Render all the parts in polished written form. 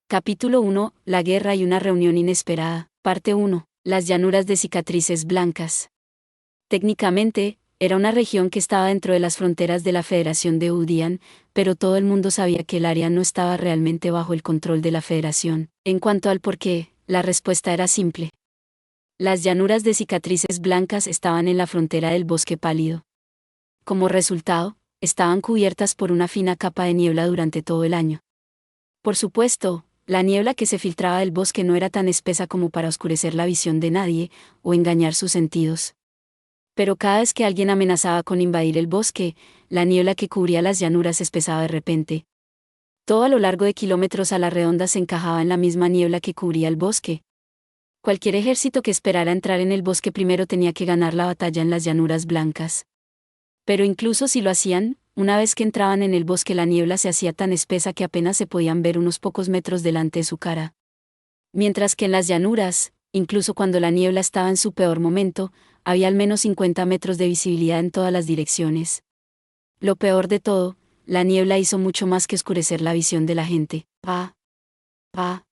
Capítulo 1. La guerra y una reunión inesperada. Parte 1. Las llanuras de cicatrices blancas. Técnicamente, era una región que estaba dentro de las fronteras de la Federación de Udian, pero todo el mundo sabía que el área no estaba realmente bajo el control de la Federación. En cuanto al por qué, la respuesta era simple. Las llanuras de cicatrices blancas estaban en la frontera del bosque pálido. Como resultado, estaban cubiertas por una fina capa de niebla durante todo el año. Por supuesto, la niebla que se filtraba del bosque no era tan espesa como para oscurecer la visión de nadie, o engañar sus sentidos. Pero cada vez que alguien amenazaba con invadir el bosque, la niebla que cubría las llanuras se espesaba de repente. Todo a lo largo de kilómetros a la redonda se encajaba en la misma niebla que cubría el bosque. Cualquier ejército que esperara entrar en el bosque primero tenía que ganar la batalla en las llanuras blancas. Pero incluso si lo hacían, una vez que entraban en el bosque la niebla se hacía tan espesa que apenas se podían ver unos pocos metros delante de su cara. Mientras que en las llanuras, incluso cuando la niebla estaba en su peor momento, había al menos 50 metros de visibilidad en todas las direcciones. Lo peor de todo, la niebla hizo mucho más que oscurecer la visión de la gente. ¡Ah! ¡Ah!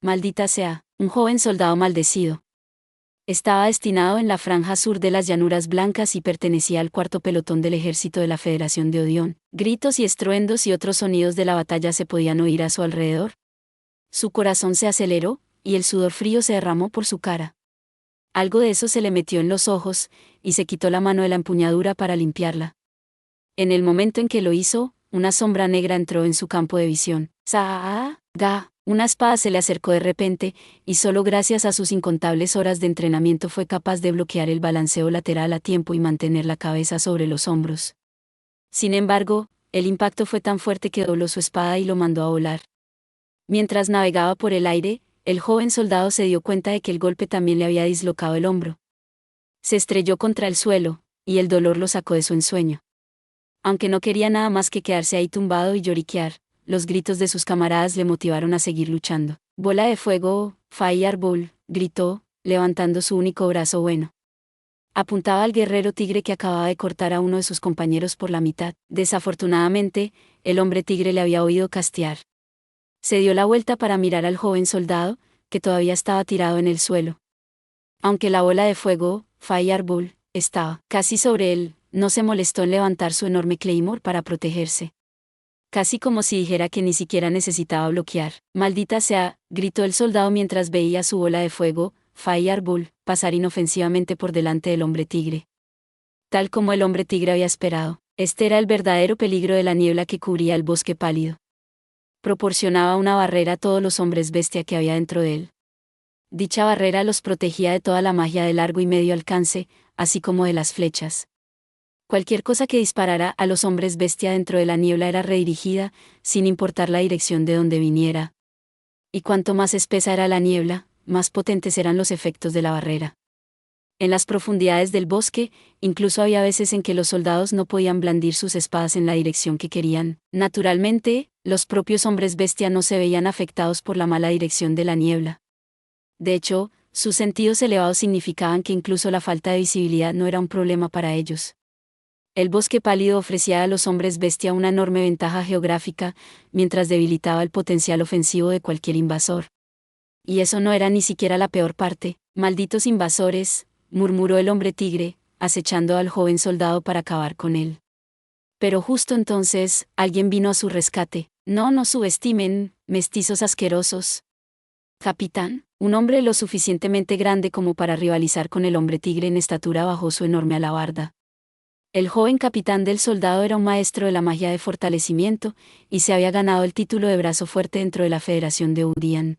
Maldita sea, un joven soldado maldecido. Estaba destinado en la franja sur de las llanuras blancas y pertenecía al cuarto pelotón del ejército de la Federación de Odión. Gritos y estruendos y otros sonidos de la batalla se podían oír a su alrededor. Su corazón se aceleró, y el sudor frío se derramó por su cara. Algo de eso se le metió en los ojos, y se quitó la mano de la empuñadura para limpiarla. En el momento en que lo hizo, una sombra negra entró en su campo de visión. ¡Sa-ga! Una espada se le acercó de repente, y solo gracias a sus incontables horas de entrenamiento fue capaz de bloquear el balanceo lateral a tiempo y mantener la cabeza sobre los hombros. Sin embargo, el impacto fue tan fuerte que dobló su espada y lo mandó a volar. Mientras navegaba por el aire, el joven soldado se dio cuenta de que el golpe también le había dislocado el hombro. Se estrelló contra el suelo, y el dolor lo sacó de su ensueño. Aunque no quería nada más que quedarse ahí tumbado y lloriquear, los gritos de sus camaradas le motivaron a seguir luchando. «Bola de fuego, Fireball», gritó, levantando su único brazo bueno. Apuntaba al guerrero tigre que acababa de cortar a uno de sus compañeros por la mitad. Desafortunadamente, el hombre tigre le había oído castear. Se dio la vuelta para mirar al joven soldado, que todavía estaba tirado en el suelo. Aunque la bola de fuego, Fireball, estaba casi sobre él, no se molestó en levantar su enorme claymore para protegerse. Casi como si dijera que ni siquiera necesitaba bloquear. «Maldita sea», gritó el soldado mientras veía su bola de fuego, Fireball, pasar inofensivamente por delante del hombre tigre. Tal como el hombre tigre había esperado, este era el verdadero peligro de la niebla que cubría el bosque pálido. Proporcionaba una barrera a todos los hombres bestia que había dentro de él. Dicha barrera los protegía de toda la magia de largo y medio alcance, así como de las flechas. Cualquier cosa que disparara a los hombres bestia dentro de la niebla era redirigida, sin importar la dirección de donde viniera. Y cuanto más espesa era la niebla, más potentes eran los efectos de la barrera. En las profundidades del bosque, incluso había veces en que los soldados no podían blandir sus espadas en la dirección que querían. Naturalmente, los propios hombres bestia no se veían afectados por la mala dirección de la niebla. De hecho, sus sentidos elevados significaban que incluso la falta de visibilidad no era un problema para ellos. El bosque pálido ofrecía a los hombres bestia una enorme ventaja geográfica, mientras debilitaba el potencial ofensivo de cualquier invasor. Y eso no era ni siquiera la peor parte. «Malditos invasores», murmuró el hombre tigre, acechando al joven soldado para acabar con él. Pero justo entonces, alguien vino a su rescate. «No nos subestimen, mestizos asquerosos». «Capitán», un hombre lo suficientemente grande como para rivalizar con el hombre tigre en estatura bajó su enorme alabarda. El joven capitán del soldado era un maestro de la magia de fortalecimiento, y se había ganado el título de brazo fuerte dentro de la Federación de Udian.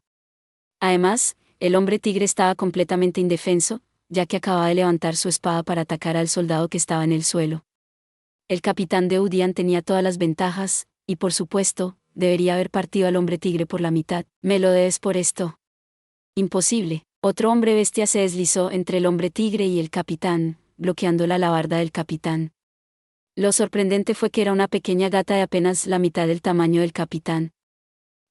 Además, el hombre tigre estaba completamente indefenso, ya que acababa de levantar su espada para atacar al soldado que estaba en el suelo. El capitán de Udian tenía todas las ventajas, y por supuesto, debería haber partido al hombre tigre por la mitad. «¿Me lo debes por esto?» «Imposible». Otro hombre bestia se deslizó entre el hombre tigre y el capitán, bloqueando la alabarda del capitán. Lo sorprendente fue que era una pequeña gata de apenas la mitad del tamaño del capitán.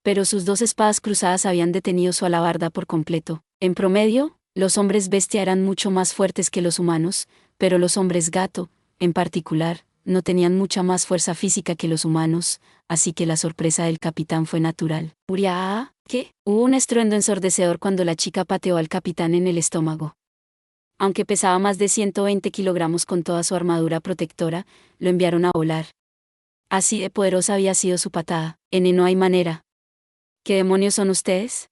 Pero sus dos espadas cruzadas habían detenido su alabarda por completo. En promedio, los hombres bestia eran mucho más fuertes que los humanos, pero los hombres gato, en particular, no tenían mucha más fuerza física que los humanos, así que la sorpresa del capitán fue natural. ¿Uriah? ¿Qué? Hubo un estruendo ensordecedor cuando la chica pateó al capitán en el estómago. Aunque pesaba más de 120 kilogramos con toda su armadura protectora, lo enviaron a volar. Así de poderosa había sido su patada. No hay manera. ¿Qué demonios son ustedes?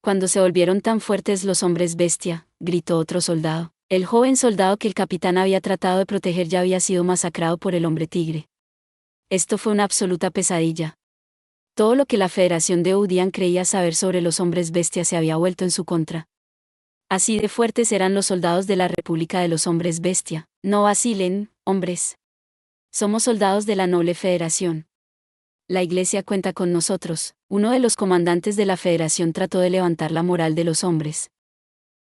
Cuando se volvieron tan fuertes los hombres bestia, gritó otro soldado. El joven soldado que el capitán había tratado de proteger ya había sido masacrado por el hombre tigre. Esto fue una absoluta pesadilla. Todo lo que la Federación de Udian creía saber sobre los hombres bestia se había vuelto en su contra. Así de fuertes eran los soldados de la República de los Hombres Bestia. No vacilen, hombres. Somos soldados de la noble Federación. La Iglesia cuenta con nosotros. Uno de los comandantes de la Federación trató de levantar la moral de los hombres.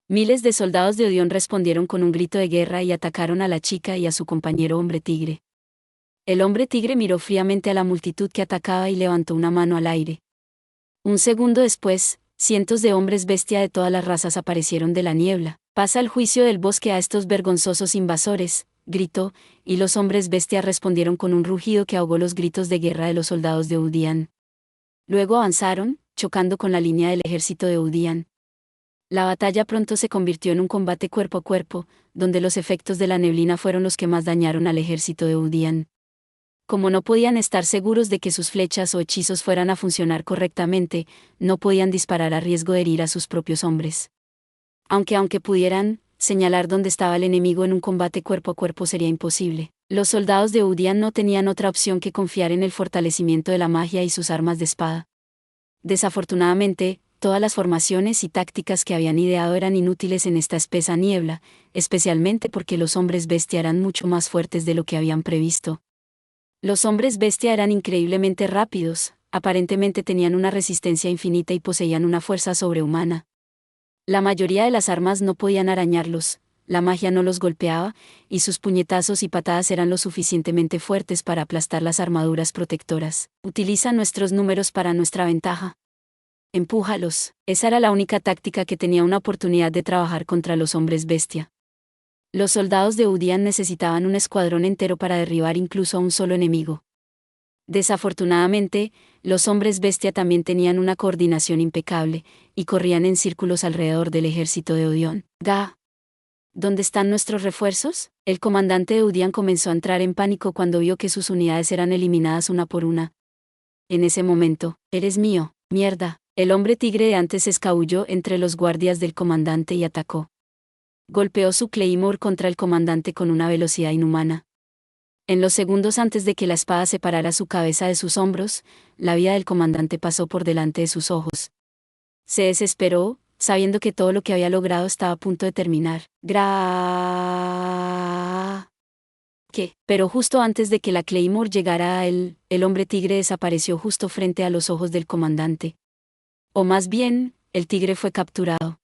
Miles de soldados de Odión respondieron con un grito de guerra y atacaron a la chica y a su compañero hombre tigre. El hombre tigre miró fríamente a la multitud que atacaba y levantó una mano al aire. Un segundo después, cientos de hombres bestia de todas las razas aparecieron de la niebla. Pasa el juicio del bosque a estos vergonzosos invasores, gritó, y los hombres bestia respondieron con un rugido que ahogó los gritos de guerra de los soldados de Udian. Luego avanzaron, chocando con la línea del ejército de Udian. La batalla pronto se convirtió en un combate cuerpo a cuerpo, donde los efectos de la neblina fueron los que más dañaron al ejército de Udian. Como no podían estar seguros de que sus flechas o hechizos fueran a funcionar correctamente, no podían disparar a riesgo de herir a sus propios hombres. Aunque pudieran señalar dónde estaba el enemigo en un combate cuerpo a cuerpo sería imposible. Los soldados de Udian no tenían otra opción que confiar en el fortalecimiento de la magia y sus armas de espada. Desafortunadamente, todas las formaciones y tácticas que habían ideado eran inútiles en esta espesa niebla, especialmente porque los hombres bestia eran mucho más fuertes de lo que habían previsto. Los hombres bestia eran increíblemente rápidos, aparentemente tenían una resistencia infinita y poseían una fuerza sobrehumana. La mayoría de las armas no podían arañarlos, la magia no los golpeaba, y sus puñetazos y patadas eran lo suficientemente fuertes para aplastar las armaduras protectoras. Utiliza nuestros números para nuestra ventaja. Empújalos. Esa era la única táctica que tenía una oportunidad de trabajar contra los hombres bestia. Los soldados de Udian necesitaban un escuadrón entero para derribar incluso a un solo enemigo. Desafortunadamente, los hombres bestia también tenían una coordinación impecable, y corrían en círculos alrededor del ejército de Odión. ¿Dónde están nuestros refuerzos? El comandante de Udian comenzó a entrar en pánico cuando vio que sus unidades eran eliminadas una por una. En ese momento, eres mío, mierda. El hombre tigre de antes se escabulló entre los guardias del comandante y atacó. Golpeó su claymore contra el comandante con una velocidad inhumana. En los segundos antes de que la espada separara su cabeza de sus hombros, la vida del comandante pasó por delante de sus ojos. Se desesperó, sabiendo que todo lo que había logrado estaba a punto de terminar. ¿Qué? Pero justo antes de que la claymore llegara a él, el hombre tigre desapareció justo frente a los ojos del comandante. O más bien, el tigre fue capturado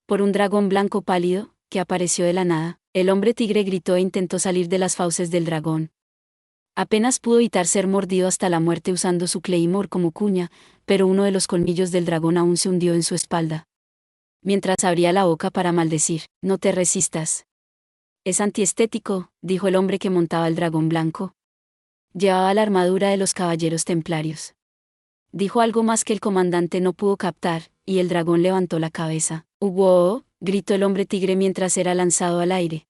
por un dragón blanco pálido, que apareció de la nada. El hombre tigre gritó e intentó salir de las fauces del dragón. Apenas pudo evitar ser mordido hasta la muerte usando su claymore como cuña, pero uno de los colmillos del dragón aún se hundió en su espalda. Mientras abría la boca para maldecir, no te resistas. Es antiestético, dijo el hombre que montaba el dragón blanco. Llevaba la armadura de los caballeros templarios. Dijo algo más que el comandante no pudo captar, y el dragón levantó la cabeza. ¡Wow! Gritó el hombre tigre mientras era lanzado al aire.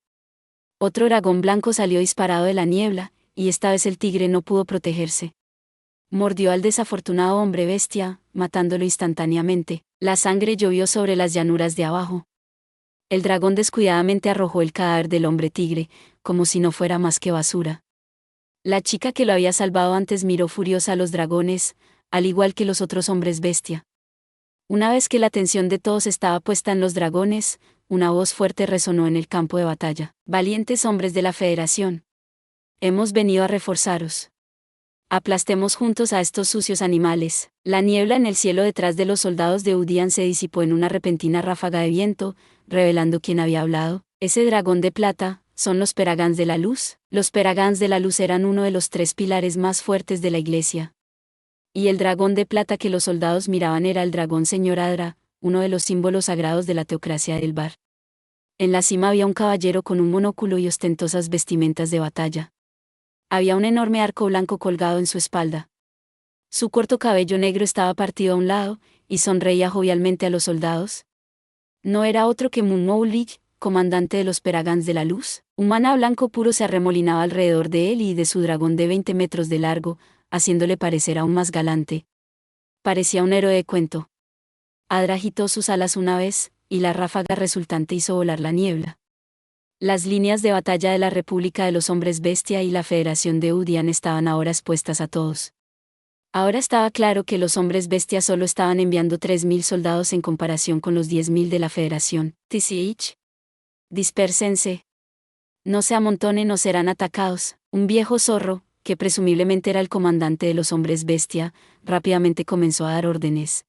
Otro dragón blanco salió disparado de la niebla, y esta vez el tigre no pudo protegerse. Mordió al desafortunado hombre bestia, matándolo instantáneamente. La sangre llovió sobre las llanuras de abajo. El dragón descuidadamente arrojó el cadáver del hombre tigre, como si no fuera más que basura. La chica que lo había salvado antes miró furiosa a los dragones, al igual que los otros hombres bestia. Una vez que la atención de todos estaba puesta en los dragones, una voz fuerte resonó en el campo de batalla. Valientes hombres de la Federación. Hemos venido a reforzaros. Aplastemos juntos a estos sucios animales. La niebla en el cielo detrás de los soldados de Udian se disipó en una repentina ráfaga de viento, revelando quién había hablado. Ese dragón de plata, ¿son los Peragans de la Luz? Los Peragans de la Luz eran uno de los 3 pilares más fuertes de la Iglesia. Y el dragón de plata que los soldados miraban era el dragón Señor Adra, uno de los símbolos sagrados de la teocracia del Bar. En la cima había un caballero con un monóculo y ostentosas vestimentas de batalla. Había un enorme arco blanco colgado en su espalda. Su corto cabello negro estaba partido a un lado, y sonreía jovialmente a los soldados. No era otro que Mun Moulich, comandante de los Peragans de la Luz. Un maná blanco puro se arremolinaba alrededor de él y de su dragón de 20 metros de largo, haciéndole parecer aún más galante. Parecía un héroe de cuento. Adra agitó sus alas una vez, y la ráfaga resultante hizo volar la niebla. Las líneas de batalla de la República de los Hombres Bestia y la Federación de Udian estaban ahora expuestas a todos. Ahora estaba claro que los Hombres Bestia solo estaban enviando 3.000 soldados en comparación con los 10.000 de la Federación. TCH. Dispérsense. No se amontonen o serán atacados. Un viejo zorro, que presumiblemente era el comandante de los Hombres Bestia, rápidamente comenzó a dar órdenes.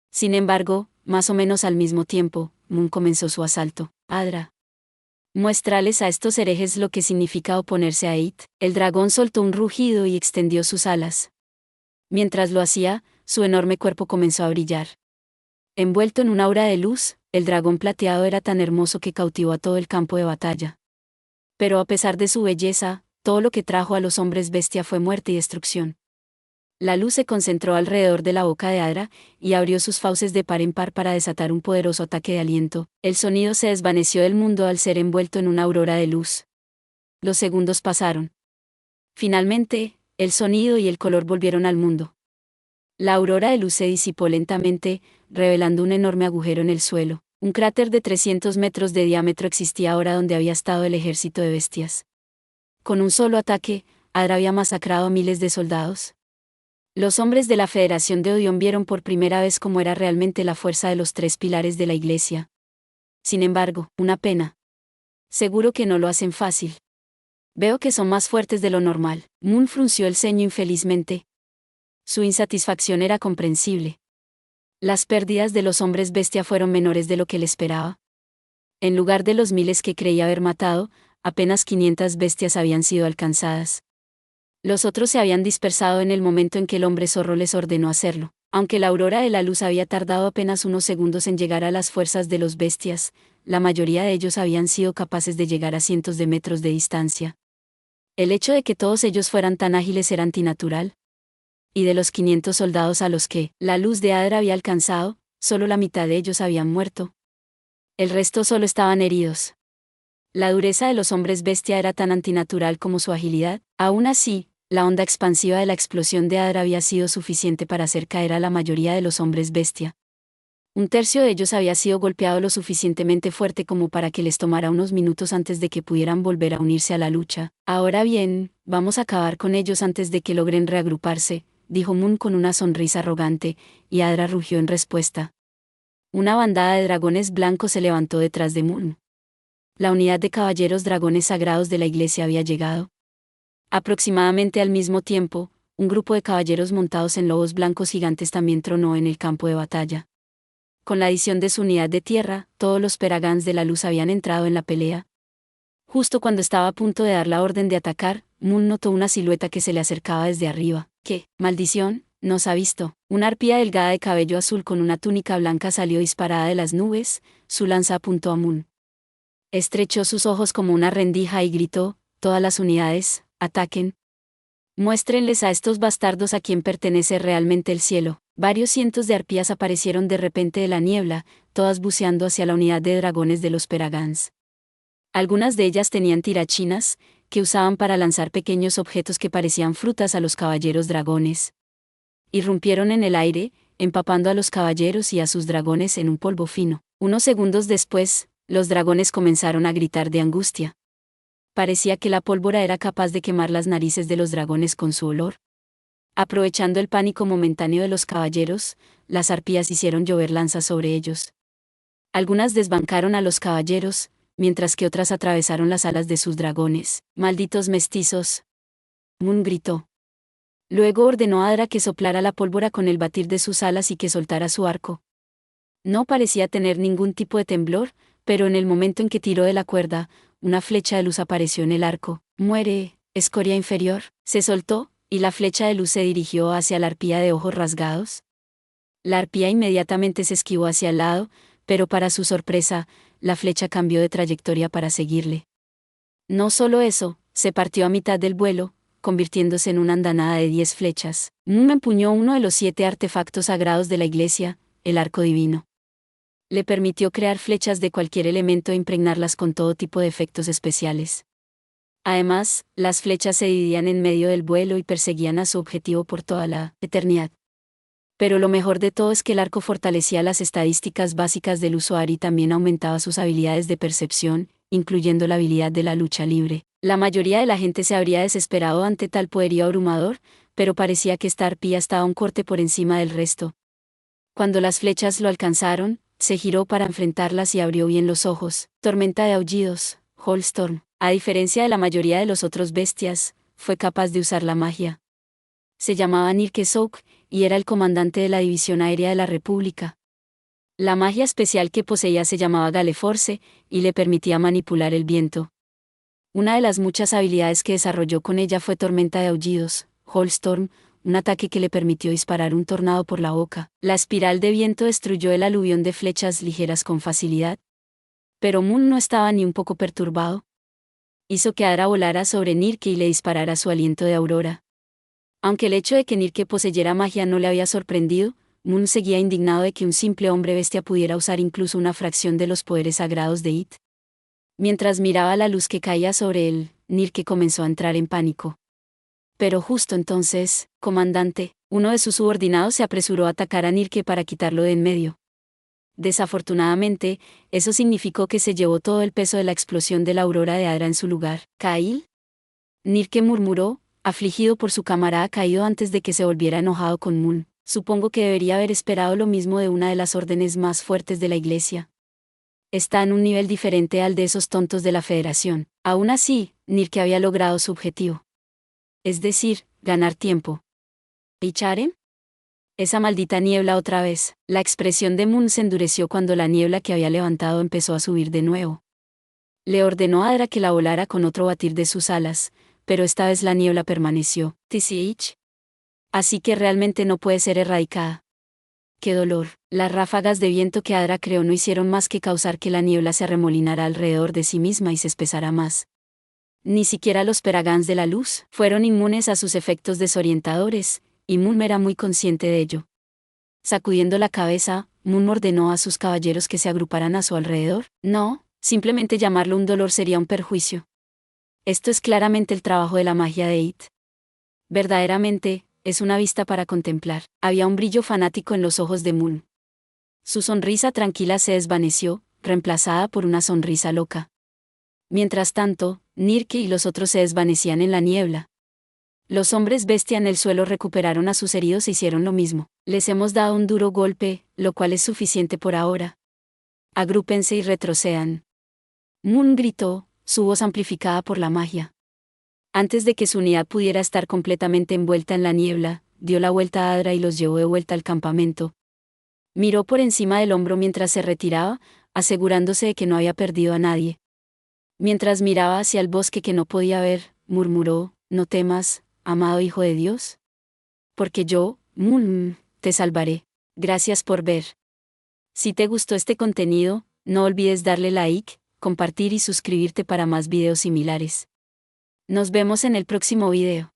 Sin embargo, más o menos al mismo tiempo, Mun comenzó su asalto. Adra. Muéstrales a estos herejes lo que significa oponerse a It. El dragón soltó un rugido y extendió sus alas. Mientras lo hacía, su enorme cuerpo comenzó a brillar. Envuelto en una aura de luz, el dragón plateado era tan hermoso que cautivó a todo el campo de batalla. Pero a pesar de su belleza, todo lo que trajo a los hombres bestia fue muerte y destrucción. La luz se concentró alrededor de la boca de Adra, y abrió sus fauces de par en par para desatar un poderoso ataque de aliento. El sonido se desvaneció del mundo al ser envuelto en una aurora de luz. Los segundos pasaron. Finalmente, el sonido y el color volvieron al mundo. La aurora de luz se disipó lentamente, revelando un enorme agujero en el suelo. Un cráter de 300 metros de diámetro existía ahora donde había estado el ejército de bestias. Con un solo ataque, Adra había masacrado a miles de soldados. Los hombres de la Federación de Odion vieron por primera vez cómo era realmente la fuerza de los 3 pilares de la Iglesia. Sin embargo, una pena. Seguro que no lo hacen fácil. Veo que son más fuertes de lo normal. Mun frunció el ceño infelizmente. Su insatisfacción era comprensible. Las pérdidas de los hombres bestia fueron menores de lo que él esperaba. En lugar de los miles que creía haber matado, apenas 500 bestias habían sido alcanzadas. Los otros se habían dispersado en el momento en que el hombre zorro les ordenó hacerlo. Aunque la aurora de la luz había tardado apenas unos segundos en llegar a las fuerzas de los bestias, la mayoría de ellos habían sido capaces de llegar a cientos de metros de distancia. El hecho de que todos ellos fueran tan ágiles era antinatural. Y de los 500 soldados a los que la luz de Adra había alcanzado, solo la mitad de ellos habían muerto. El resto solo estaban heridos. La dureza de los hombres bestia era tan antinatural como su agilidad. Aún así, la onda expansiva de la explosión de Adra había sido suficiente para hacer caer a la mayoría de los hombres bestia. Un tercio de ellos había sido golpeado lo suficientemente fuerte como para que les tomara unos minutos antes de que pudieran volver a unirse a la lucha. Ahora bien, vamos a acabar con ellos antes de que logren reagruparse, dijo Mun con una sonrisa arrogante, y Adra rugió en respuesta. Una bandada de dragones blancos se levantó detrás de Mun. La unidad de caballeros dragones sagrados de la iglesia había llegado. Aproximadamente al mismo tiempo, un grupo de caballeros montados en lobos blancos gigantes también tronó en el campo de batalla. Con la adición de su unidad de tierra, todos los Peragans de la luz habían entrado en la pelea. Justo cuando estaba a punto de dar la orden de atacar, Mun notó una silueta que se le acercaba desde arriba. ¿Qué, maldición, nos ha visto? Una arpía delgada de cabello azul con una túnica blanca salió disparada de las nubes, su lanza apuntó a Mun. Estrechó sus ojos como una rendija y gritó, todas las unidades, ataquen. Muéstrenles a estos bastardos a quien pertenece realmente el cielo. Varios cientos de arpías aparecieron de repente de la niebla, todas buceando hacia la unidad de dragones de los Peragans. Algunas de ellas tenían tirachinas, que usaban para lanzar pequeños objetos que parecían frutas a los caballeros dragones. Irrumpieron en el aire, empapando a los caballeros y a sus dragones en un polvo fino. Unos segundos después, los dragones comenzaron a gritar de angustia. Parecía que la pólvora era capaz de quemar las narices de los dragones con su olor. Aprovechando el pánico momentáneo de los caballeros, las arpías hicieron llover lanzas sobre ellos. Algunas desbancaron a los caballeros, mientras que otras atravesaron las alas de sus dragones. ¡Malditos mestizos! Mun gritó. Luego ordenó a Adra que soplara la pólvora con el batir de sus alas y que soltara su arco. No parecía tener ningún tipo de temblor, pero en el momento en que tiró de la cuerda, una flecha de luz apareció en el arco. Muere, escoria inferior. Se soltó, y la flecha de luz se dirigió hacia la arpía de ojos rasgados. La arpía inmediatamente se esquivó hacia el lado, pero para su sorpresa, la flecha cambió de trayectoria para seguirle. No solo eso, se partió a mitad del vuelo, convirtiéndose en una andanada de 10 flechas. Mun empuñó uno de los 7 artefactos sagrados de la iglesia, el arco divino. Le permitió crear flechas de cualquier elemento e impregnarlas con todo tipo de efectos especiales. Además, las flechas se dividían en medio del vuelo y perseguían a su objetivo por toda la eternidad. Pero lo mejor de todo es que el arco fortalecía las estadísticas básicas del usuario y también aumentaba sus habilidades de percepción, incluyendo la habilidad de la lucha libre. La mayoría de la gente se habría desesperado ante tal poderío abrumador, pero parecía que esta arpía estaba un corte por encima del resto. Cuando las flechas lo alcanzaron, se giró para enfrentarlas y abrió bien los ojos. Tormenta de aullidos, Hallstorm. A diferencia de la mayoría de los otros bestias, fue capaz de usar la magia. Se llamaba Nirke Souk, y era el comandante de la División Aérea de la República. La magia especial que poseía se llamaba Galeforce, y le permitía manipular el viento. Una de las muchas habilidades que desarrolló con ella fue Tormenta de aullidos, Hallstorm, un ataque que le permitió disparar un tornado por la boca. La espiral de viento destruyó el aluvión de flechas ligeras con facilidad. Pero Mun no estaba ni un poco perturbado. Hizo que Adra volara sobre Nirke y le disparara su aliento de aurora. Aunque el hecho de que Nirke poseyera magia no le había sorprendido, Mun seguía indignado de que un simple hombre bestia pudiera usar incluso una fracción de los poderes sagrados de It. Mientras miraba la luz que caía sobre él, Nirke comenzó a entrar en pánico. Pero justo entonces, comandante, uno de sus subordinados se apresuró a atacar a Nirke para quitarlo de en medio. Desafortunadamente, eso significó que se llevó todo el peso de la explosión de la aurora de Adra en su lugar. ¿Kail? Nirke murmuró, afligido por su camarada caído antes de que se volviera enojado con Mun. Supongo que debería haber esperado lo mismo de una de las órdenes más fuertes de la iglesia. Está en un nivel diferente al de esos tontos de la Federación. Aún así, Nirke había logrado su objetivo. Es decir, ganar tiempo. ¿Y Charem? Esa maldita niebla otra vez. La expresión de Mun se endureció cuando la niebla que había levantado empezó a subir de nuevo. Le ordenó a Adra que la volara con otro batir de sus alas, pero esta vez la niebla permaneció. TCH. Así que realmente no puede ser erradicada. ¡Qué dolor! Las ráfagas de viento que Adra creó no hicieron más que causar que la niebla se arremolinara alrededor de sí misma y se espesara más. Ni siquiera los Peragans de la luz fueron inmunes a sus efectos desorientadores, y Mun era muy consciente de ello. Sacudiendo la cabeza, Mun ordenó a sus caballeros que se agruparan a su alrededor. No, simplemente llamarlo un dolor sería un perjuicio. Esto es claramente el trabajo de la magia de It. Verdaderamente, es una vista para contemplar. Había un brillo fanático en los ojos de Mun. Su sonrisa tranquila se desvaneció, reemplazada por una sonrisa loca. Mientras tanto, Nirke y los otros se desvanecían en la niebla. Los hombres bestia en el suelo recuperaron a sus heridos e hicieron lo mismo. Les hemos dado un duro golpe, lo cual es suficiente por ahora. Agrúpense y retrocedan. Mun gritó, su voz amplificada por la magia. Antes de que su unidad pudiera estar completamente envuelta en la niebla, dio la vuelta a Adra y los llevó de vuelta al campamento. Miró por encima del hombro mientras se retiraba, asegurándose de que no había perdido a nadie. Mientras miraba hacia el bosque que no podía ver, murmuró, no temas, amado Hijo de Dios. Porque yo, Mun, te salvaré. Gracias por ver. Si te gustó este contenido, no olvides darle like, compartir y suscribirte para más videos similares. Nos vemos en el próximo video.